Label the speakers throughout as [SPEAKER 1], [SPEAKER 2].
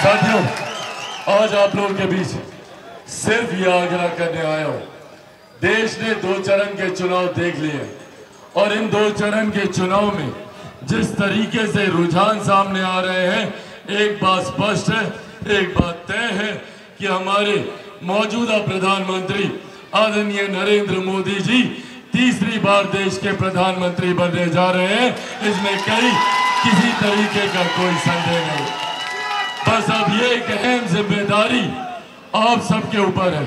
[SPEAKER 1] साथियों, आज आप लोगों के बीच सिर्फ ये आग्रह करने आया हूं। देश ने 2 चरण के चुनाव देख लिए और इन 2 चरण के चुनाव में जिस तरीके से रुझान सामने आ रहे हैं, एक बात स्पष्ट है, एक बात तय है कि हमारे मौजूदा प्रधानमंत्री आदरणीय नरेंद्र मोदी जी तीसरी बार देश के प्रधानमंत्री बनने जा रहे हैं। इसमें किसी तरीके का कोई संदेह नहीं। बस अब ये एक अहम जिम्मेदारी आप सबके ऊपर है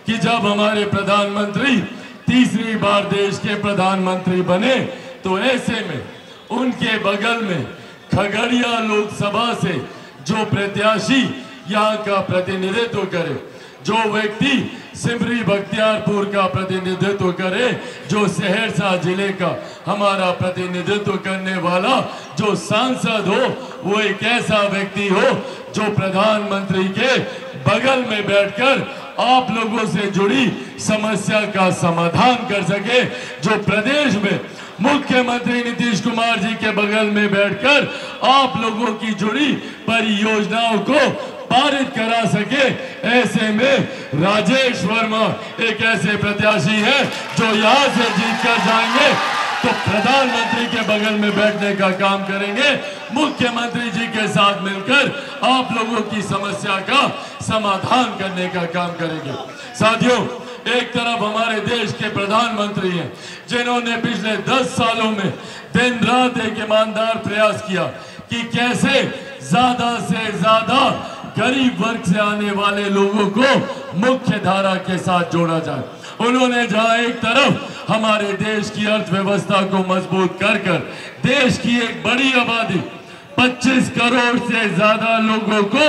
[SPEAKER 1] कि जब हमारे प्रधानमंत्री तीसरी बार देश के प्रधानमंत्री बने तो ऐसे में उनके बगल में खगड़िया लोकसभा से जो प्रत्याशी यहाँ का प्रतिनिधित्व करे, जो व्यक्ति सिमरी बख्तियारपुर का प्रतिनिधित्व करे, जो सहरसा जिले का हमारा प्रतिनिधित्व करने वाला जो सांसद हो, वो एक ऐसा व्यक्ति हो जो प्रधानमंत्री के बगल में बैठकर आप लोगों से जुड़ी समस्या का समाधान कर सके, जो प्रदेश में मुख्यमंत्री नीतीश कुमार जी के बगल में बैठकर आप लोगों की जुड़ी परियोजनाओं को पारित करा सके। ऐसे में राजेश वर्मा एक ऐसे प्रत्याशी है जो यहाँ से जीतकर जाएंगे तो प्रधानमंत्री के बगल में बैठने का काम करेंगे, मुख्यमंत्री जी के साथ मिलकर आप लोगों की समस्या का समाधान करने का काम करेंगे। साथियों, एक तरफ हमारे देश के प्रधानमंत्री हैं जिन्होंने पिछले 10 सालों में दिन रात एक ईमानदार प्रयास किया कि कैसे ज्यादा से ज्यादा गरीब वर्ग से आने वाले लोगों को मुख्य धारा के साथ जोड़ा जाए। उन्होंने जहां एक तरफ हमारे देश की अर्थव्यवस्था को मजबूत कर देश की एक बड़ी आबादी 25 करोड़ से ज्यादा लोगों को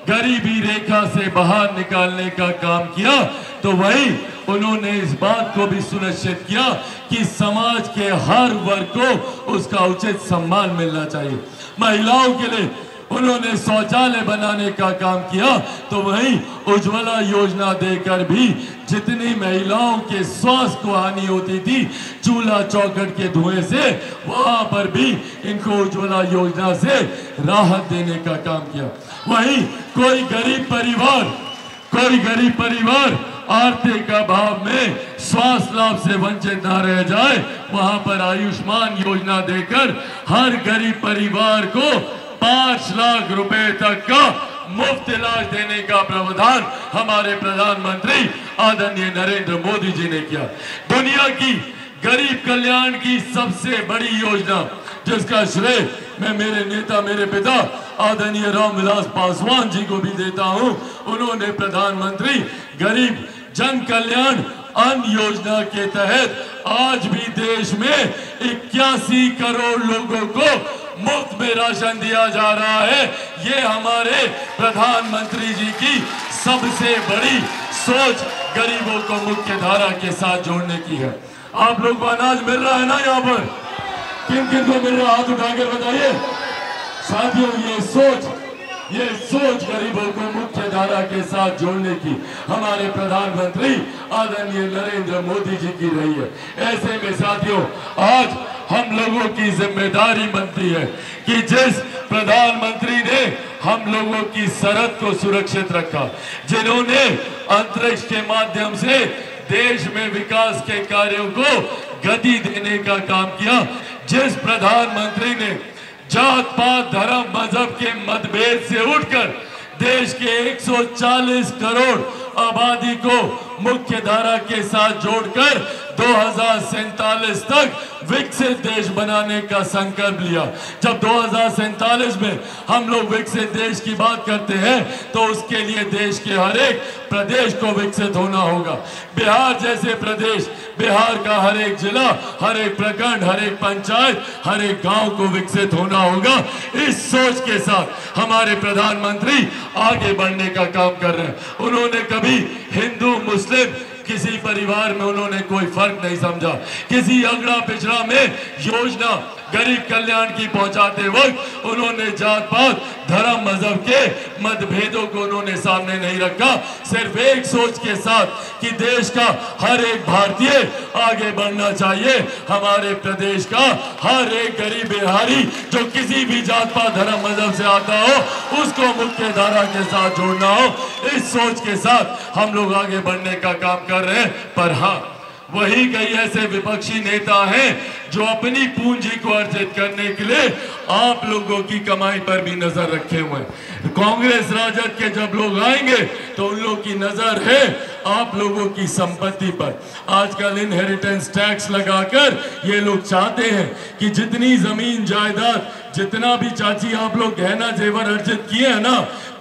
[SPEAKER 1] गरीबी रेखा से बाहर निकालने का काम किया, तो वही उन्होंने इस बात को भी सुनिश्चित किया कि समाज के हर वर्ग को उसका उचित सम्मान मिलना चाहिए। महिलाओं के लिए उन्होंने शौचालय बनाने का काम किया, तो वहीं उज्ज्वला योजना देकर भी जितनी महिलाओं के स्वास्थ्य को हानि होती थी चूल्हा चौखट के धुएं से, वहां पर भी इनको उज्ज्वला योजना से राहत देने का काम किया। वहीं कोई गरीब परिवार आर्थिक अभाव में स्वास्थ्य लाभ से वंचित न रह जाए, वहां पर आयुष्मान योजना देकर हर गरीब परिवार को 5 लाख रुपए तक का मुफ्त इलाज देने का प्रावधान हमारे प्रधानमंत्री आदरणीय नरेंद्र मोदी जी ने किया। दुनिया की गरीब कल्याण की सबसे बड़ी योजना जिसका श्रेय मैं मेरे नेता, मेरे पिता आदरणीय रामविलास पासवान जी को भी देता हूं। उन्होंने प्रधानमंत्री गरीब जन कल्याण अन्न योजना के तहत आज भी देश में 81 करोड़ लोगों को मुफ्त में राशन दिया जा रहा है। ये हमारे प्रधानमंत्री जी की सबसे बड़ी सोच गरीबों को मुख्य धारा के साथ जोड़ने की है। आप लोग को अनाज मिल रहा है ना? यहाँ पर किन किन को मिल रहा, हाथ उठाकर बताइए। साथियों, ये सोच गरीबों को मुख्य धारा के साथ जोड़ने की हमारे प्रधानमंत्री आदरणीय नरेंद्र मोदी जी की रही है। ऐसे में साथियों, आज हम लोगों की जिम्मेदारी बनती है कि जिस प्रधानमंत्री ने हम लोगों की सरहद को सुरक्षित रखा, जिन्होंने अंतरिक्ष के माध्यम से देश में विकास के कार्यों को गति देने का काम किया, जिस प्रधानमंत्री ने जात पात धर्म मजहब के मतभेद से उठकर देश के 140 करोड़ आबादी को मुख्य धारा के साथ जोड़कर 2047 तक विकसित देश बनाने का संकल्प लिया। जब 2047 में हम लोग विकसित देश की बात करते हैं तो उसके लिए देश के हर एक प्रदेश को विकसित होना होगा। बिहार जैसे प्रदेश, बिहार का हर एक जिला, हर एक प्रखंड, हर एक पंचायत, हर एक गांव को विकसित होना होगा। इस सोच के साथ हमारे प्रधानमंत्री आगे बढ़ने का काम कर रहे हैं। उन्होंने कभी हिंदू मुस्लिम किसी परिवार में उन्होंने कोई फर्क नहीं समझा, किसी अगड़ा पिछड़ा में योजना गरीब कल्याण की पहुंचाते वक्त उन्होंने जात पात धर्म मजहब के मतभेदों को उन्होंने सामने नहीं रखा, सिर्फ एक सोच के साथ कि देश का हर एक भारतीय आगे बढ़ना चाहिए, हमारे प्रदेश का हर एक गरीब बिहारी जो किसी भी जात पात धर्म मजहब से आता हो उसको मुख्य धारा के साथ जोड़ना हो, इस सोच के साथ हम लोग आगे बढ़ने का काम कर रहे हैं। पर हाँ, वही कई ऐसे विपक्षी नेता हैं जो अपनी पूंजी को अर्जित करने के लिए आप लोगों की कमाई पर भी नजर रखे हुए हैं। कांग्रेस राजद के जब लोग आएंगे तो उन लोगों की नजर है आप लोगों की संपत्ति पर। आजकल इनहेरिटेंस टैक्स लगाकर ये लोग चाहते हैं कि जितनी जमीन जायदाद, जितना भी चाची आप लोग गहना जेवर अर्जित किए हैं ना,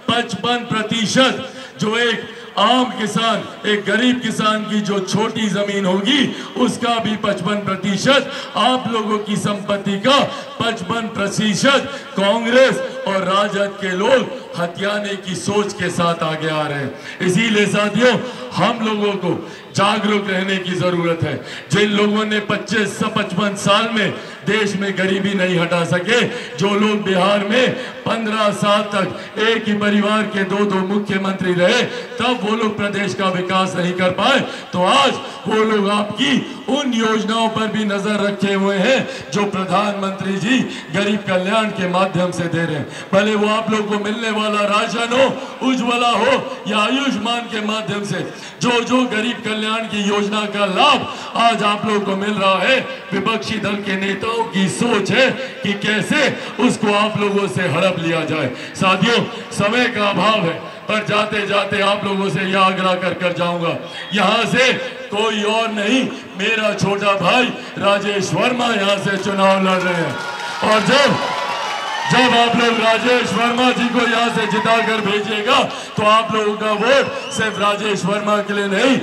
[SPEAKER 1] 55% जो एक आम किसान, एक गरीब किसान की जो छोटी जमीन होगी उसका भी 55%, आप लोगों की संपत्ति का 55% कांग्रेस और राजद के लोग हथियाने की सोच के साथ आगे आ रहे हैं। इसीलिए साथियों, हम लोगों को जागरूक रहने की जरूरत है। जिन लोगों ने 25 से 55 साल में देश में गरीबी नहीं हटा सके, जो लोग बिहार में 15 साल तक एक ही परिवार के दो मुख्यमंत्री रहे, तब वो लोग प्रदेश का विकास नहीं कर पाए, तो आज वो लोग आपकी उन योजनाओं पर भी नजर रखे हुए हैं जो प्रधानमंत्री जी गरीब कल्याण के माध्यम से दे रहे हैं। भले वो आप लोग को मिलने वाला राशन हो, उज्ज्वला हो या आयुष्मान के माध्यम से जो जो गरीब कल्याण की योजना का लाभ आज आप लोगों को मिल रहा है, विपक्षी दल के नेताओं की सोच है कि कैसे उसको आप लोगों से हड़प लिया जाए। साथियों, समय का अभाव है, पर जाते जाते आप लोगों से यह आग्रह कर जाऊंगा, यहां से कोई और नहीं, मेरा छोटा भाई राजेश वर्मा यहां से चुनाव लड़ रहे हैं। और जब आप लोग राजेश वर्मा जी को यहां से जिताकर भेजिएगा तो आप लोगों का वोट सिर्फ राजेश वर्मा के लिए नहीं,